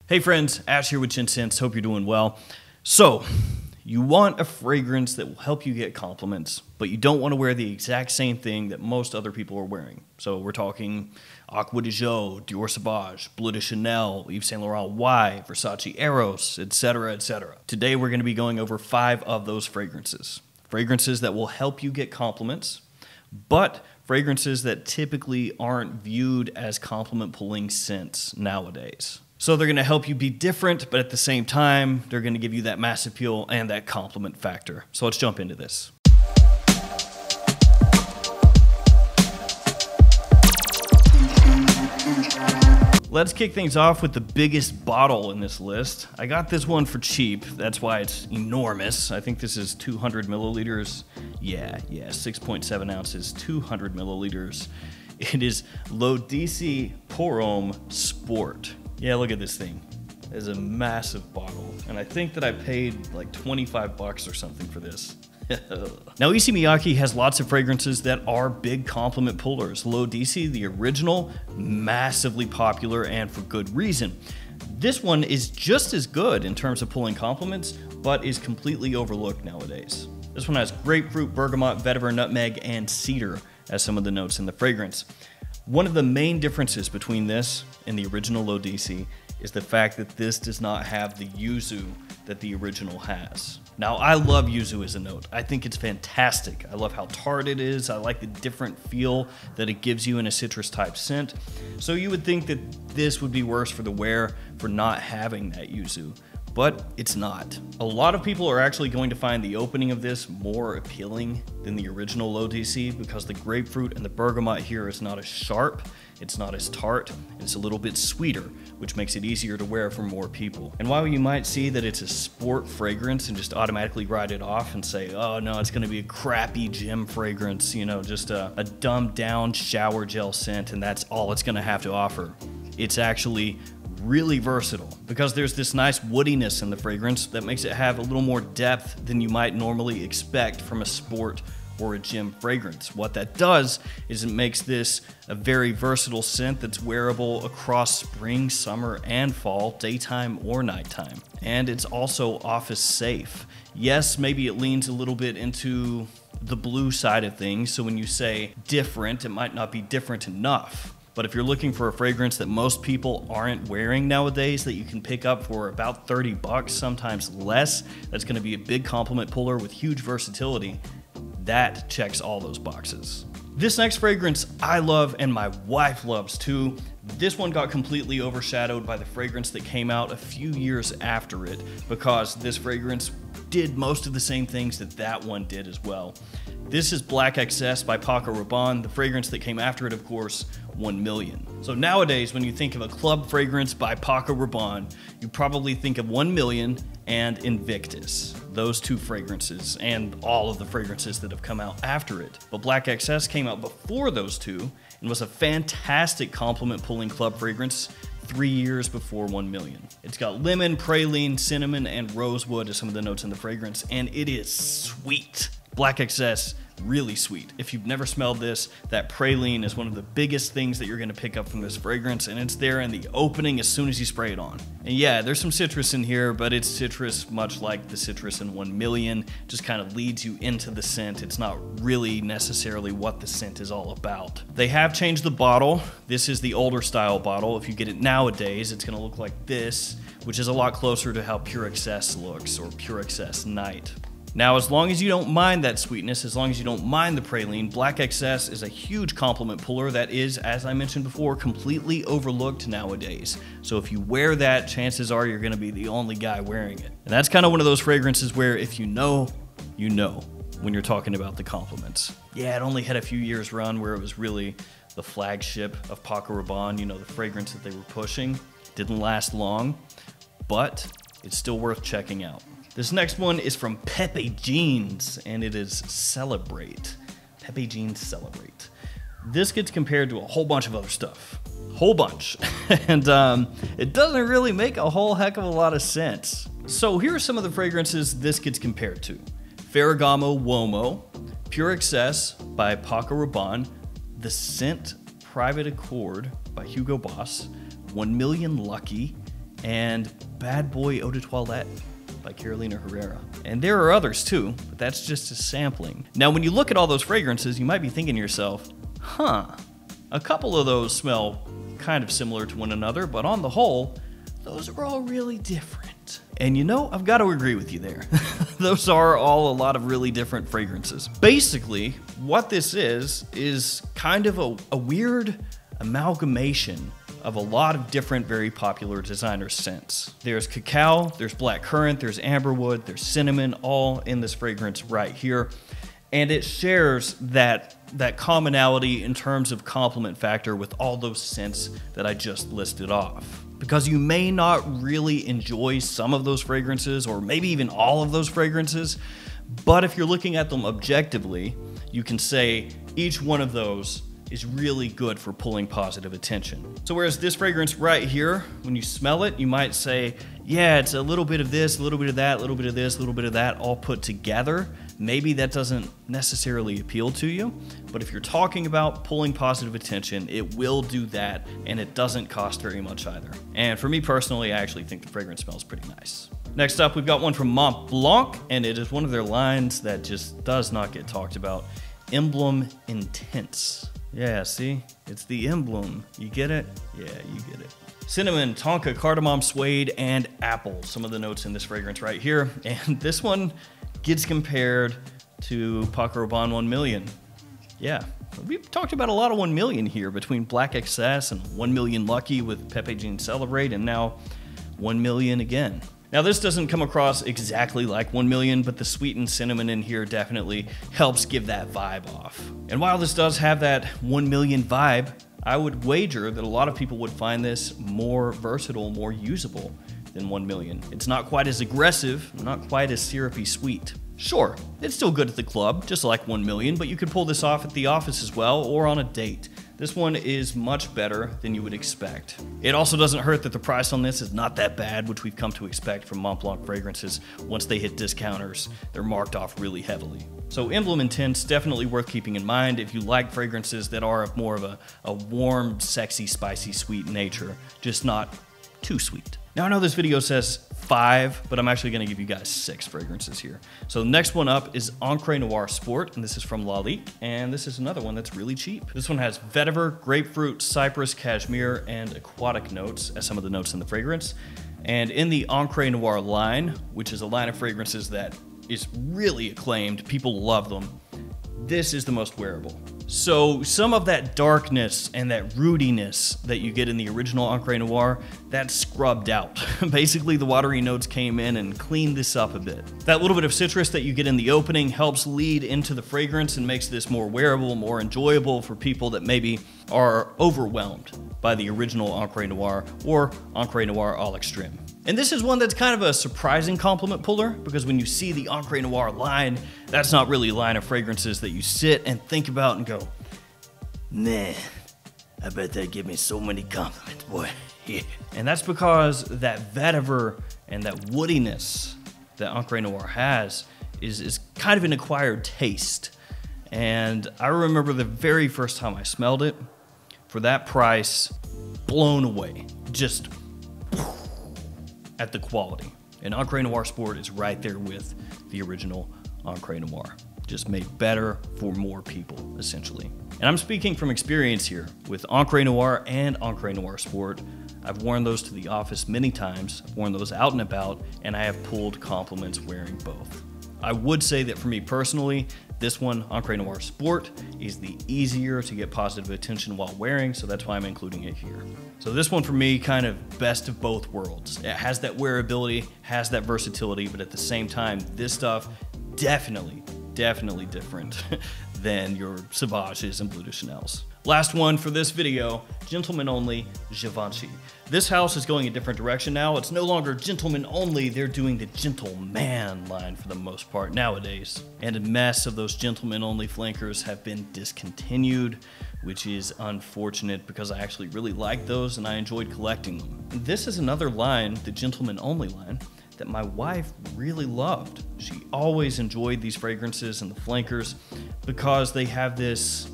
Hey friends, Ash here with Gents. Hope you're doing well. So, you want a fragrance that will help you get compliments, but you don't want to wear the exact same thing that most other people are wearing. So we're talking Acqua di Gio, Dior Sauvage, Bleu de Chanel, Yves Saint Laurent Y, Versace Eros, etc., etc. Today we're going to be going over 5 of those fragrances. Fragrances that will help you get compliments, but fragrances that typically aren't viewed as compliment-pulling scents nowadays. So they're going to help you be different, but at the same time, they're going to give you that mass appeal and that compliment factor. So let's jump into this. Let's kick things off with the biggest bottle in this list. I got this one for cheap. That's why it's enormous. I think this is 200 milliliters. Yeah, 6.7 ounces, 200 milliliters. It is L'Odyssée Pour Homme Sport. Yeah, look at this thing. It's a massive bottle, and I think that I paid like 25 bucks or something for this. Now, Issey Miyake has lots of fragrances that are big compliment pullers. L'Odyssée, the original, massively popular and for good reason. This one is just as good in terms of pulling compliments, but is completely overlooked nowadays. This one has grapefruit, bergamot, vetiver, nutmeg, and cedar as some of the notes in the fragrance. One of the main differences between this and the original L'Odyssée is the fact that this does not have the yuzu that the original has. Now, I love yuzu as a note. I think it's fantastic. I love how tart it is. I like the different feel that it gives you in a citrus type scent. So you would think that this would be worse for the wearer for not having that yuzu, but it's not. A lot of people are actually going to find the opening of this more appealing than the original L'Odyssée because the grapefruit and the bergamot here is not as sharp, it's not as tart, and it's a little bit sweeter, which makes it easier to wear for more people. And while you might see that it's a sport fragrance and just automatically write it off and say, oh no, it's gonna be a crappy gym fragrance, you know, just a dumbed down shower gel scent, and that's all it's gonna have to offer. It's actually really versatile because there's this nice woodiness in the fragrance that makes it have a little more depth than you might normally expect from a sport or a gym fragrance. What that does is it makes this a very versatile scent that's wearable across spring, summer, and fall, daytime or nighttime. And it's also office safe. Yes, maybe it leans a little bit into the blue side of things, so when you say different, it might not be different enough. But if you're looking for a fragrance that most people aren't wearing nowadays that you can pick up for about 30 bucks, sometimes less, that's gonna be a big compliment puller with huge versatility, that checks all those boxes. This next fragrance I love and my wife loves too. This one got completely overshadowed by the fragrance that came out a few years after it because this fragrance did most of the same things that that one did as well. This is Black XS by Paco Rabanne. The fragrance that came after it, of course, 1 Million. So nowadays, when you think of a club fragrance by Paco Rabanne, you probably think of 1 Million and Invictus. Those two fragrances and all of the fragrances that have come out after it. But Black XS came out before those two and was a fantastic compliment-pulling club fragrance 3 years before 1 Million. It's got lemon, praline, cinnamon, and rosewood as some of the notes in the fragrance, and it is sweet. Black XS, really sweet. If you've never smelled this, that praline is one of the biggest things that you're gonna pick up from this fragrance, and it's there in the opening as soon as you spray it on. And yeah, there's some citrus in here, but it's citrus much like the citrus in 1 Million, just kind of leads you into the scent. It's not really necessarily what the scent is all about. They have changed the bottle. This is the older style bottle. If you get it nowadays, it's gonna look like this, which is a lot closer to how Pure XS looks, or Pure XS Night. Now, as long as you don't mind that sweetness, as long as you don't mind the praline, Black XS is a huge compliment puller that is, as I mentioned before, completely overlooked nowadays. So if you wear that, chances are you're gonna be the only guy wearing it. And that's kind of one of those fragrances where if you know, you know when you're talking about the compliments. Yeah, it only had a few years run where it was really the flagship of Paco Rabanne, you know, the fragrance that they were pushing. Didn't last long, but it's still worth checking out. This next one is from Pepe Jeans, and it is Celebrate. Pepe Jeans Celebrate. This gets compared to a whole bunch of other stuff. Whole bunch. And it doesn't really make a whole heck of a lot of sense. So here are some of the fragrances this gets compared to. Ferragamo Uomo, Pure XS by Paco Rabanne, The Scent Private Accord by Hugo Boss, 1 Million Lucky, and Bad Boy Eau de Toilette by Carolina Herrera. And there are others too, but that's just a sampling. Now, when you look at all those fragrances, you might be thinking to yourself, a couple of those smell kind of similar to one another, but on the whole, those are all really different. And you know, I've got to agree with you there. Those are all a lot of really different fragrances. Basically, what this is kind of a weird amalgamation of a lot of different very popular designer scents. There's cacao, there's blackcurrant, there's amberwood, there's cinnamon, all in this fragrance right here. And it shares that commonality in terms of complement factor with all those scents that I just listed off. Because you may not really enjoy some of those fragrances, or maybe even all of those fragrances, but if you're looking at them objectively, you can say each one of those is really good for pulling positive attention. So whereas this fragrance right here, when you smell it, you might say, yeah, it's a little bit of this, a little bit of that, a little bit of this, a little bit of that, all put together. Maybe that doesn't necessarily appeal to you, but if you're talking about pulling positive attention, it will do that, and it doesn't cost very much either. And for me personally, I actually think the fragrance smells pretty nice. Next up, we've got one from Mont Blanc, and it is one of their lines that just does not get talked about. EMBLEM Intense. Yeah, see? It's the emblem. You get it? Yeah, you get it. Cinnamon, tonka, cardamom, suede, and apple. Some of the notes in this fragrance right here. And this one gets compared to Paco Rabanne 1 million. Yeah, we've talked about a lot of 1 million here between Black Excess and 1 million Lucky with Pepe Jean Celebrate, and now 1 million again. Now, this doesn't come across exactly like 1 million, but the sweetened cinnamon in here definitely helps give that vibe off. And while this does have that 1 million vibe, I would wager that a lot of people would find this more versatile, more usable than 1 million. It's not quite as aggressive, not quite as syrupy sweet. Sure, it's still good at the club, just like 1 million, but you could pull this off at the office as well, or on a date. This one is much better than you would expect. It also doesn't hurt that the price on this is not that bad, which we've come to expect from Mont Blanc fragrances. Once they hit discounters, they're marked off really heavily. So EMBLEM Intense, definitely worth keeping in mind if you like fragrances that are of more of a warm, sexy, spicy, sweet nature, just not too sweet. Now, I know this video says 5, but I'm actually gonna give you guys 6 fragrances here. So the next one up is ENCRE Noir Sport, and this is from Lalique, and this is another one that's really cheap. This one has vetiver, grapefruit, cypress, cashmere, and aquatic notes as some of the notes in the fragrance. And in the ENCRE Noir line, which is a line of fragrances that is really acclaimed, people love them, this is the most wearable. So some of that darkness and that rootiness that you get in the original ENCRE Noir, that's scrubbed out. Basically, the watery notes came in and cleaned this up a bit. That little bit of citrus that you get in the opening helps lead into the fragrance and makes this more wearable, more enjoyable for people that maybe are overwhelmed by the original ENCRE Noir or ENCRE Noir à l'extrême. And this is one that's kind of a surprising compliment puller, because when you see the ENCRE Noir line, that's not really a line of fragrances that you sit and think about and go, man, I bet they give me so many compliments, boy. Yeah. And that's because that vetiver and that woodiness that ENCRE Noir has is kind of an acquired taste. And I remember the very first time I smelled it, for that price, blown away. Just at the quality. And ENCRE Noir Sport is right there with the original ENCRE Noir. Just made better for more people, essentially. And I'm speaking from experience here with ENCRE Noir and ENCRE Noir Sport. I've worn those to the office many times, I've worn those out and about, and I have pulled compliments wearing both. I would say that for me personally, this one, ENCRE Noir Sport, is the easier to get positive attention while wearing, so that's why I'm including it here. So this one for me, kind of best of both worlds. It has that wearability, has that versatility, but at the same time, this stuff definitely different than your Sauvages and Bleu de Chanel's. Last one for this video, Gentlemen Only, Givenchy. This house is going a different direction now. It's no longer gentlemen only, they're doing the gentleman line for the most part nowadays. And a mess of those gentlemen only flankers have been discontinued, which is unfortunate because I actually really like those and I enjoyed collecting them. This is another line, the gentlemen only line, that my wife really loved. She always enjoyed these fragrances and the flankers because they have this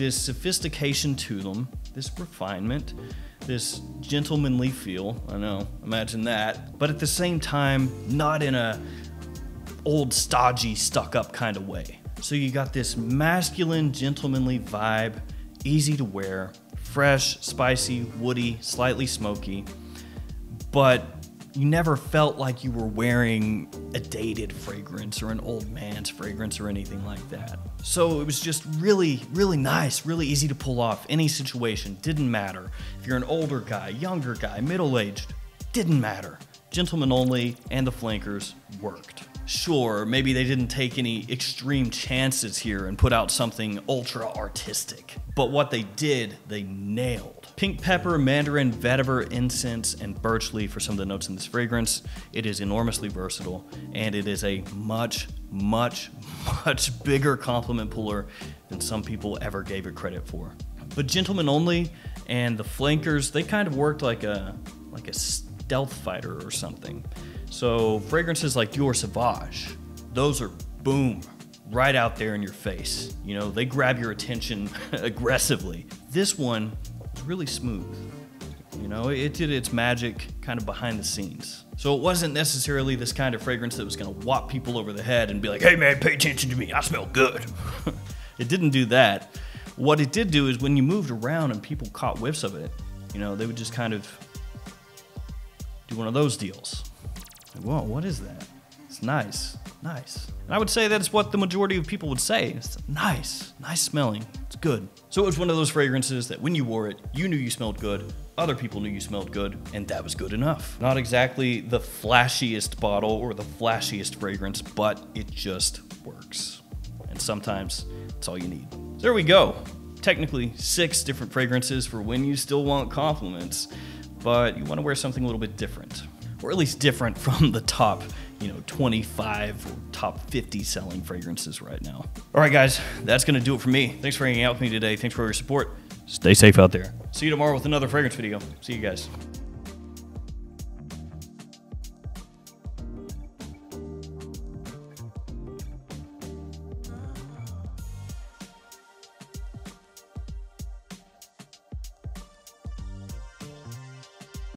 sophistication to them, this refinement, this gentlemanly feel. I know, imagine that. But at the same time, not in a old, stodgy, stuck-up kind of way. So you got this masculine, gentlemanly vibe, easy to wear, fresh, spicy, woody, slightly smoky, but you never felt like you were wearing a dated fragrance or an old man's fragrance or anything like that. So it was just really, really nice, really easy to pull off. Any situation, didn't matter. If you're an older guy, younger guy, middle-aged, didn't matter. Gentlemen only and the flankers worked. Sure, maybe they didn't take any extreme chances here and put out something ultra artistic, but what they did, they nailed. Pink pepper, mandarin, vetiver, incense, and birch leaf are some of the notes in this fragrance. It is enormously versatile, and it is a much, much, much bigger compliment puller than some people ever gave it credit for. But Gentlemen Only and the flankers, they kind of worked like a stealth fighter or something. So fragrances like Dior Sauvage, those are boom, right out there in your face. You know, they grab your attention aggressively. This one was really smooth. You know, it did its magic kind of behind the scenes. So it wasn't necessarily this kind of fragrance that was gonna whop people over the head and be like, hey man, pay attention to me, I smell good. It didn't do that. What it did do is when you moved around and people caught whiffs of it, you know, they would just kind of do one of those deals. Like, whoa, what is that? It's nice, nice. And I would say that's what the majority of people would say. It's nice, nice smelling, it's good. So it was one of those fragrances that when you wore it, you knew you smelled good, other people knew you smelled good, and that was good enough. Not exactly the flashiest bottle or the flashiest fragrance, but it just works. And sometimes it's all you need. So there we go. Technically 6 different fragrances for when you still want compliments, but you want to wear something a little bit different. Or at least different from the top, 25 or top 50 selling fragrances right now. All right, guys, that's gonna do it for me. Thanks for hanging out with me today. Thanks for your support. Stay safe out there. See you tomorrow with another fragrance video. See you guys.